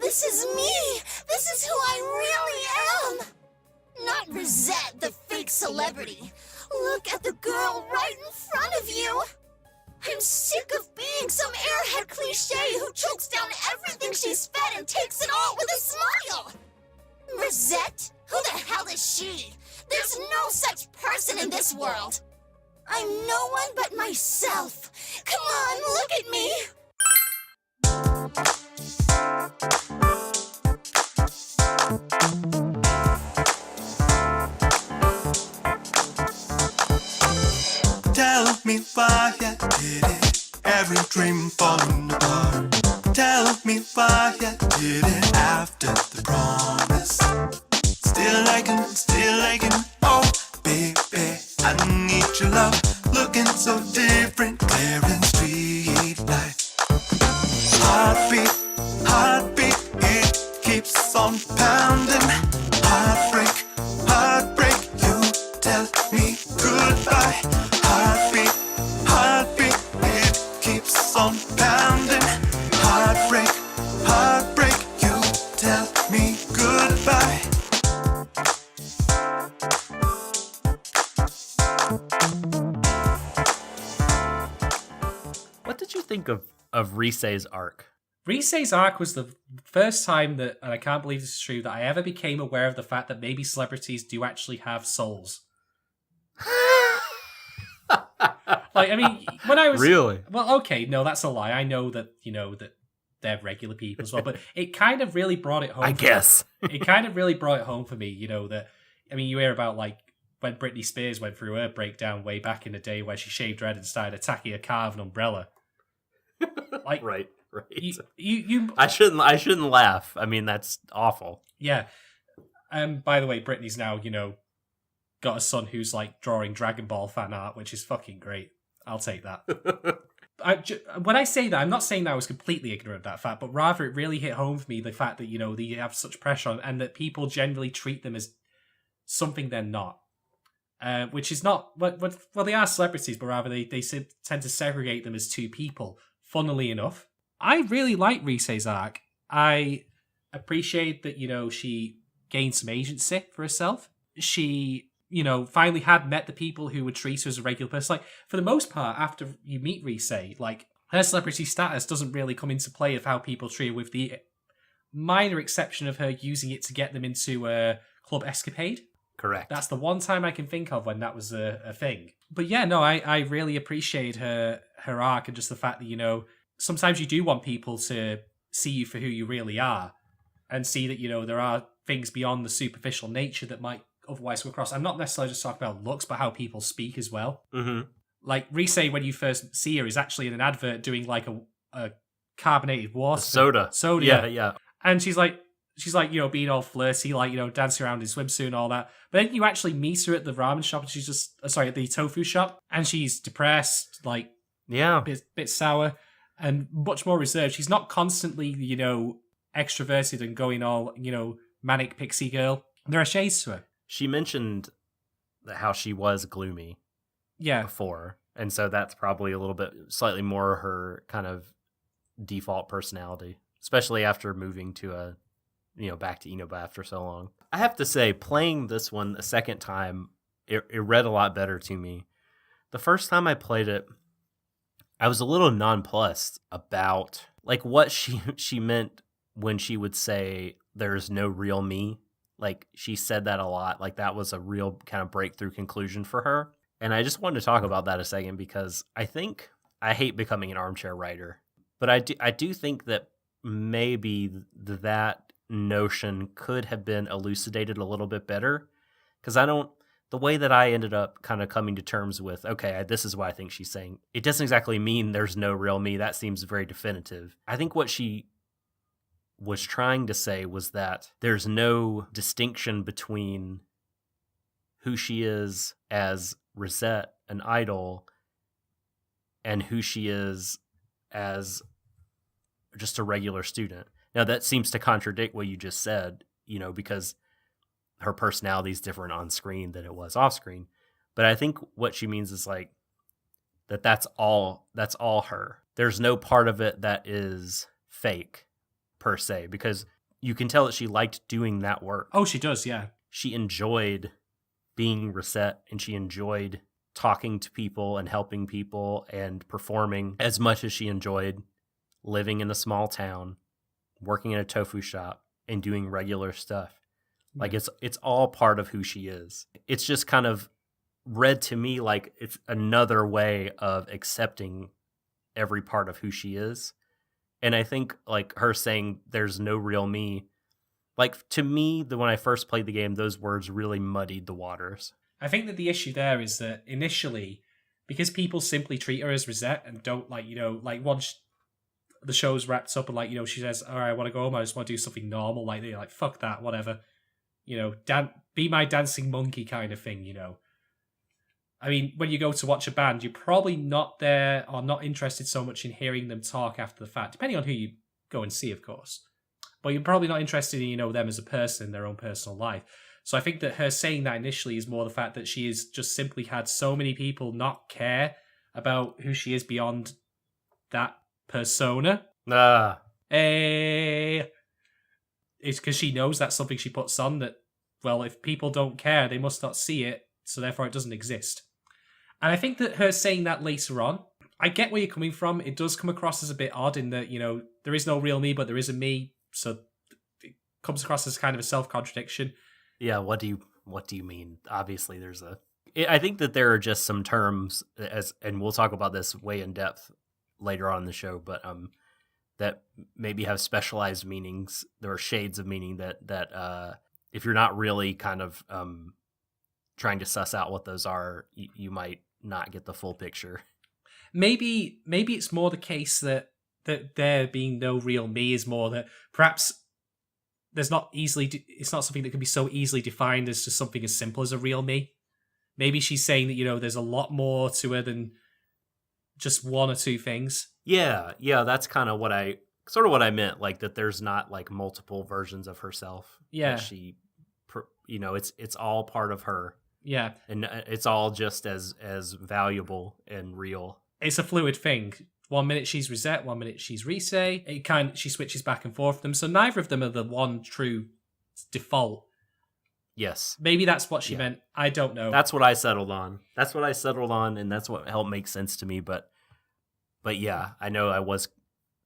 This is me! This is who I really am! Not Rosette, the fake celebrity. Look at the girl right in front of you! I'm sick of being some airhead cliche who chokes down everything she's fed and takes it all with a smile! Rosette? Who the hell is she? There's no such person in this world! I'm no one but myself! Come on, look at me! Tell me why I did it. Every dream falling apart. Tell me why I did it after the promise. Still aching, oh baby, I need your love. Looking so different, clear in street light. Heartbeat, it keeps on pounding. Heartbreak, you tell me goodbye. Heartbeat, it keeps on pounding. Heartbreak, you tell me goodbye. What did you think of Risei's arc? Risei's arc was the first time that, and I can't believe this is true, that I ever became aware of the fact that maybe celebrities do actually have souls. Like, I mean, when I was... Really? Well, okay, no, that's a lie. I know that, that they're regular people as well, but it kind of really brought it home. I guess. It kind of really brought it home for me, that, I mean, you hear about, like, when Britney Spears went through her breakdown way back in the day where she shaved her head and started attacking a car with an umbrella. Like, right. You I shouldn't laugh. I mean, that's awful. Yeah. By the way, Britney's now, got a son who's like drawing Dragon Ball fan art, which is fucking great. I'll take that. When I say that, I'm not saying that I was completely ignorant of that fact, but rather it really hit home for me the fact that, they have such pressure on, and that people generally treat them as something they're not. Which is not, well, they are celebrities, but rather they tend to segregate them as two people, funnily enough. I really like Risei's arc. I appreciate that, she gained some agency for herself. She, finally had met the people who would treat her as a regular person. Like, for the most part, after you meet Risei, like, her celebrity status doesn't really come into play of how people treat her, with the minor exception of her using it to get them into a club escapade. Correct. That's the one time I can think of when that was a thing. But yeah, no, I really appreciate her arc, and just the fact that, sometimes you do want people to see you for who you really are, and see that, there are things beyond the superficial nature that might otherwise come across. I'm not necessarily just talking about looks, but how people speak as well. Mm-hmm. Like, Risei, when you first see her, is actually in an advert doing like a carbonated water. Soda. Yeah. And she's like, being all flirty, like, dancing around in swimsuit and all that. But then you actually meet her at the ramen shop, and she's just, at the tofu shop, and she's depressed, like, yeah, bit sour, and much more reserved. She's not constantly, extroverted and going all, manic pixie girl. There are shades to her. She mentioned how she was gloomy before, and so that's probably a little bit, slightly more her kind of default personality, especially after moving to back to Inoba after so long. I have to say, playing this one a second time, it read a lot better to me. The first time I played it, I was a little nonplussed about like what she meant when she would say there's no real me. Like, she said that a lot. Like, that was a real kind of breakthrough conclusion for her. And I just wanted to talk about that a second, because I think I hate becoming an armchair writer, but I do think that maybe that notion could have been elucidated a little bit better, because the way that I ended up kind of coming to terms with, okay, this is what I think she's saying. It doesn't exactly mean there's no real me. That seems very definitive. I think what she was trying to say was that there's no distinction between who she is as Rosette, an idol, and who she is as just a regular student. Now, that seems to contradict what you just said, because her personality is different on screen than it was off screen. But I think what she means is like that's all her. There's no part of it that is fake per se, because you can tell that she liked doing that work. Oh, she does, yeah. She enjoyed being Reset, and she enjoyed talking to people and helping people and performing as much as she enjoyed living in a small town, working in a tofu shop, and doing regular stuff. Like, it's all part of who she is. It's just kind of read to me like it's another way of accepting every part of who she is. And I think, like, her saying there's no real me, like, to me, when I first played the game, those words really muddied the waters. I think that the issue there is that initially, because people simply treat her as Reset and don't, like, once the show's wrapped up and, like, she says, all right, I want to go home, I just want to do something normal, like, they're like, fuck that, whatever. Be my dancing monkey kind of thing, I mean, when you go to watch a band, you're probably not there or not interested so much in hearing them talk after the fact, depending on who you go and see, of course. But you're probably not interested in, them as a person in their own personal life. So I think that her saying that initially is more the fact that she has just simply had so many people not care about who she is beyond that persona. It's because she knows that's something she puts on that, well, if people don't care, they must not see it, so therefore it doesn't exist. And I think that her saying that later on, I get where you're coming from. It does come across as a bit odd in that, there is no real me, but there is a me, so it comes across as kind of a self-contradiction. Yeah, what do you mean? Obviously, I think that there are just some terms, and we'll talk about this way in depth later on in the show, but that maybe have specialized meanings. There are shades of meaning that if you're not really kind of trying to suss out what those are, you might not get the full picture. Maybe it's more the case that there being no real me is more that perhaps it's not something that can be so easily defined as just something as simple as a real me. Maybe she's saying that, there's a lot more to her than just one or two things. Yeah, that's kind of what I meant, like that there's not like multiple versions of herself. Yeah. That she, it's all part of her. Yeah. And it's all just as valuable and real. It's a fluid thing. 1 minute she's Reset, 1 minute she's Risei. She switches back and forth with them. So neither of them are the one true default. Yes. Maybe that's what she meant. I don't know. That's what I settled on. And that's what helped make sense to me. But yeah, I know I was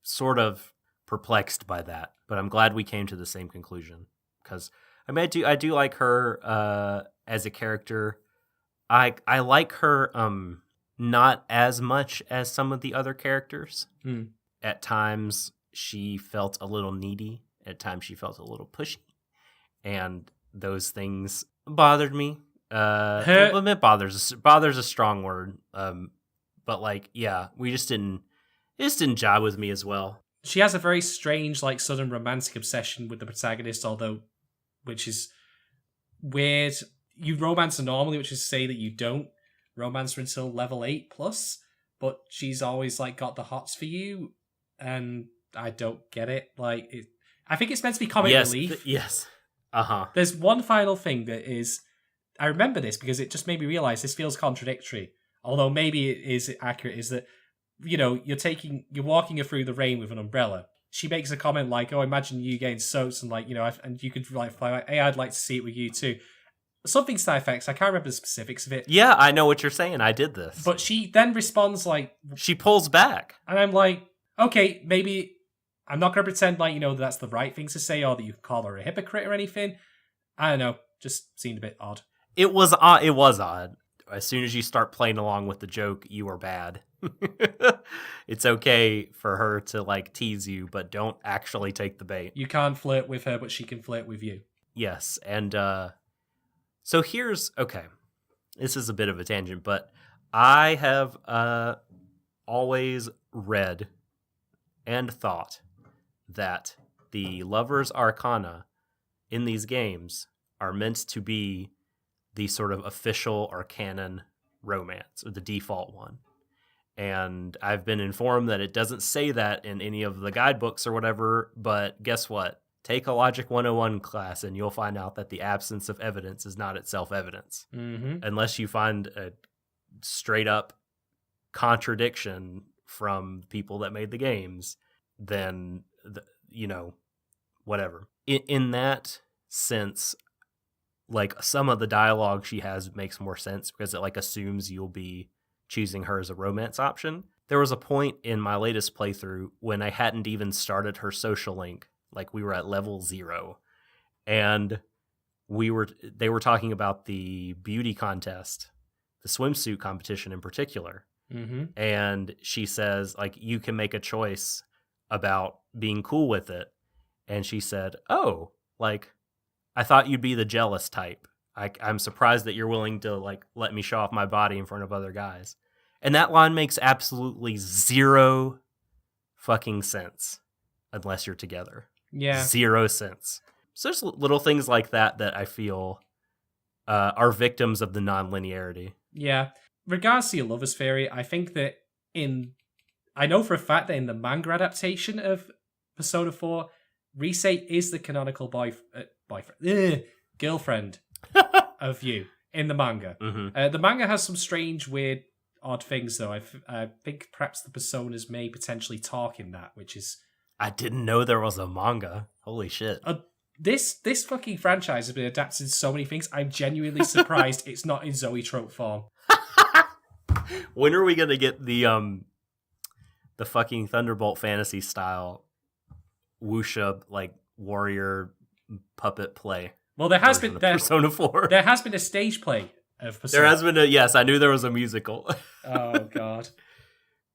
sort of perplexed by that. But I'm glad we came to the same conclusion. Because I do like her as a character. I like her not as much as some of the other characters. At times she felt a little needy. At times she felt a little pushy. And those things bothered me. Bothers a strong word. But like, yeah, it just didn't jive with me as well. She has a very strange, like, sudden romantic obsession with the protagonist, which is weird. You romance her normally, which is to say that you don't romance her until level 8+, but she's always like got the hots for you, and I don't get it. Like, I think it's meant to be comic relief. Yes. There's one final thing that is, I remember this because it just made me realize this feels contradictory, although maybe it is accurate, is that, you're walking her through the rain with an umbrella. She makes a comment like, oh, imagine you getting soaked and, like, and you could, like, fly, like, hey, I'd like to see it with you too. Something to that effect. I can't remember the specifics of it. Yeah, I know what you're saying. I did this. But she then responds like... She pulls back. And I'm like, okay, maybe I'm not going to pretend like, that's the right thing to say or that you can call her a hypocrite or anything. I don't know. Just seemed a bit odd. It was odd. As soon as you start playing along with the joke, you are bad. It's okay for her to, like, tease you, but don't actually take the bait. You can't flirt with her, but she can flirt with you. Yes, and so okay, this is a bit of a tangent, but I have always read and thought that the Lover's Arcana in these games are meant to be the sort of official or canon romance, or the default one. And I've been informed that it doesn't say that in any of the guidebooks or whatever, but guess what? Take a Logic 101 class and you'll find out that the absence of evidence is not itself evidence. Mm-hmm. Unless you find a straight up contradiction from people that made the games, then, whatever. In that sense, like, some of the dialogue she has makes more sense because it, like, assumes you'll be choosing her as a romance option. There was a point in my latest playthrough when I hadn't even started her social link. Like, we were at level 0, and they were talking about the beauty contest, the swimsuit competition in particular. Mm-hmm. And she says, like, you can make a choice about being cool with it. And she said, oh, like, I thought you'd be the jealous type. I'm surprised that you're willing to, like, let me show off my body in front of other guys. And that line makes absolutely zero fucking sense unless you're together. Yeah. 0 sense. So there's little things like that I feel are victims of the non-linearity. Yeah. Regards to your lover's theory, I think that I know for a fact that in the manga adaptation of Persona 4, Rise is the canonical girlfriend of you in the manga. Mm-hmm. The manga has some strange, weird, odd things, though. I think perhaps the personas may potentially talk in that, which is... I didn't know there was a manga. Holy shit. This fucking franchise has been adapted to so many things. I'm genuinely surprised it's not in Zoetrope form. When are we gonna get the fucking Thunderbolt Fantasy style wuxia, like, warrior puppet play? Well, there has been Persona 4. There has been a stage play of Persona. There has been yes, I knew there was a musical. Oh god.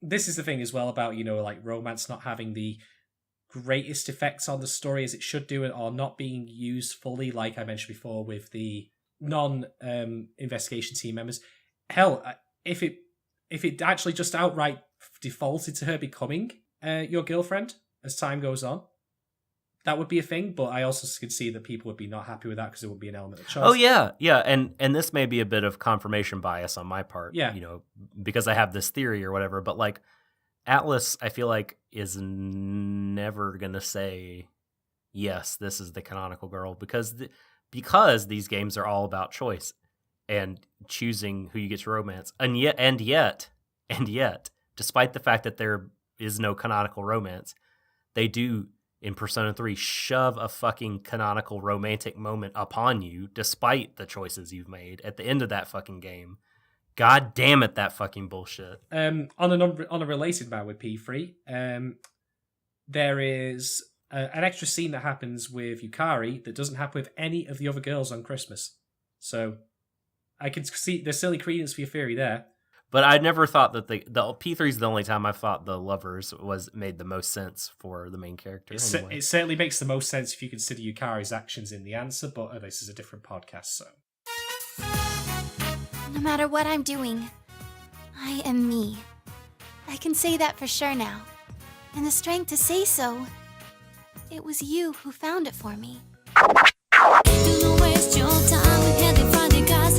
This is the thing as well about, like, romance not having the greatest effects on the story as it should do, or not being used fully, like I mentioned before, with the non-investigation team members. Hell, if it actually just outright defaulted to her becoming your girlfriend as time goes on, that would be a thing, but I also could see that people would be not happy with that because it would be an element of choice. Oh, yeah, and this may be a bit of confirmation bias on my part, yeah, because I have this theory or whatever, but, like, Atlas, I feel like, is never going to say, yes, this is the canonical girl, because these games are all about choice and choosing who you get to romance. And yet, despite the fact that there is no canonical romance, they do, in Persona 3, shove a fucking canonical romantic moment upon you, despite the choices you've made at the end of that fucking game. God damn it, that fucking bullshit. On a related matter with P3, there is an extra scene that happens with Yukari that doesn't happen with any of the other girls on Christmas. So I can see there's silly credence for your theory there. But I never thought that the P3 is the only time I thought the lovers made the most sense for the main character. Anyway. It certainly makes the most sense if you consider Yukari's actions in the answer, but this is a different podcast, so... No matter what I'm doing, I am me. I can say that for sure now. And the strength to say so, it was you who found it for me. Do not waste your time with heavy Friday guys.